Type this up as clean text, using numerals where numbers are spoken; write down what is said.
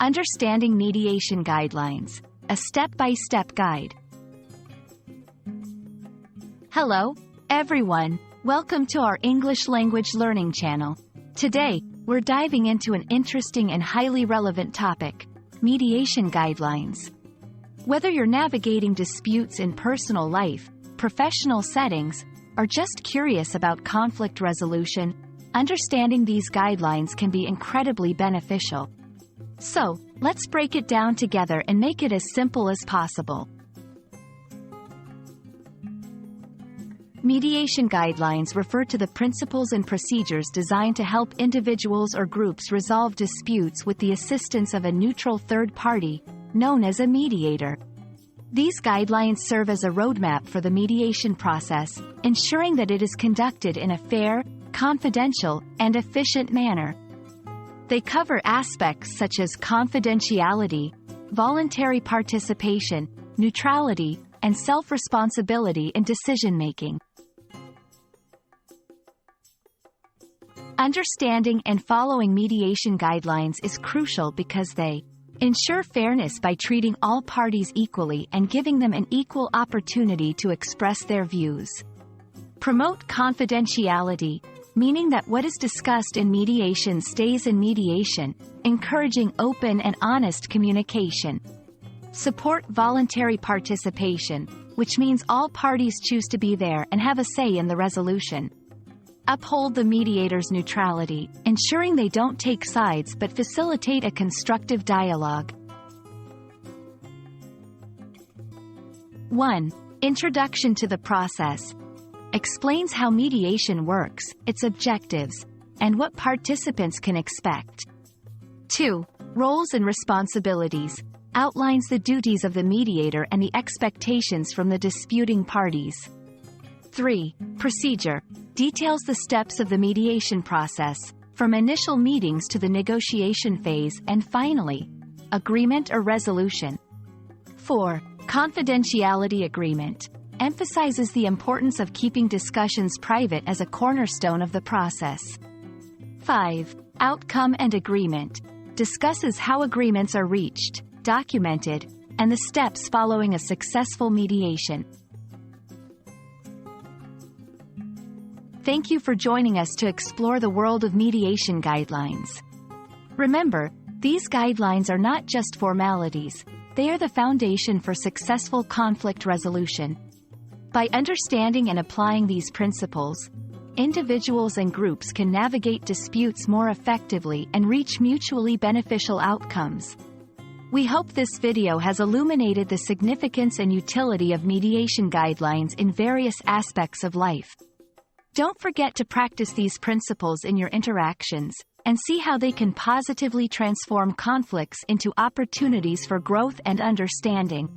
Understanding Mediation Guidelines, a step-by-step guide. Hello, everyone. Welcome to our English language learning channel. Today, we're diving into an interesting and highly relevant topic, mediation guidelines. Whether you're navigating disputes in personal life, professional settings, or just curious about conflict resolution, understanding these guidelines can be incredibly beneficial. So, let's break it down together and make it as simple as possible. Mediation guidelines refer to the principles and procedures designed to help individuals or groups resolve disputes with the assistance of a neutral third party, known as a mediator. These guidelines serve as a roadmap for the mediation process, ensuring that it is conducted in a fair, confidential, and efficient manner. They cover aspects such as confidentiality, voluntary participation, neutrality, and self-responsibility in decision-making. Understanding and following mediation guidelines is crucial because they ensure fairness by treating all parties equally and giving them an equal opportunity to express their views. Promote confidentiality, meaning that what is discussed in mediation stays in mediation, encouraging open and honest communication. Support voluntary participation, which means all parties choose to be there and have a say in the resolution. Uphold the mediator's neutrality, ensuring they don't take sides but facilitate a constructive dialogue. 1. Introduction to the process. Explains how mediation works, its objectives, and what participants can expect. 2. Roles and responsibilities. Outlines the duties of the mediator and the expectations from the disputing parties. 3. Procedure. Details the steps of the mediation process, from initial meetings to the negotiation phase and finally, agreement or resolution. 4. Confidentiality agreement. Emphasizes the importance of keeping discussions private as a cornerstone of the process. 5. Outcome and agreement. Discusses how agreements are reached, documented, and the steps following a successful mediation. Thank you for joining us to explore the world of mediation guidelines. Remember, these guidelines are not just formalities, they are the foundation for successful conflict resolution. By understanding and applying these principles, individuals and groups can navigate disputes more effectively and reach mutually beneficial outcomes. We hope this video has illuminated the significance and utility of mediation guidelines in various aspects of life. Don't forget to practice these principles in your interactions, and see how they can positively transform conflicts into opportunities for growth and understanding.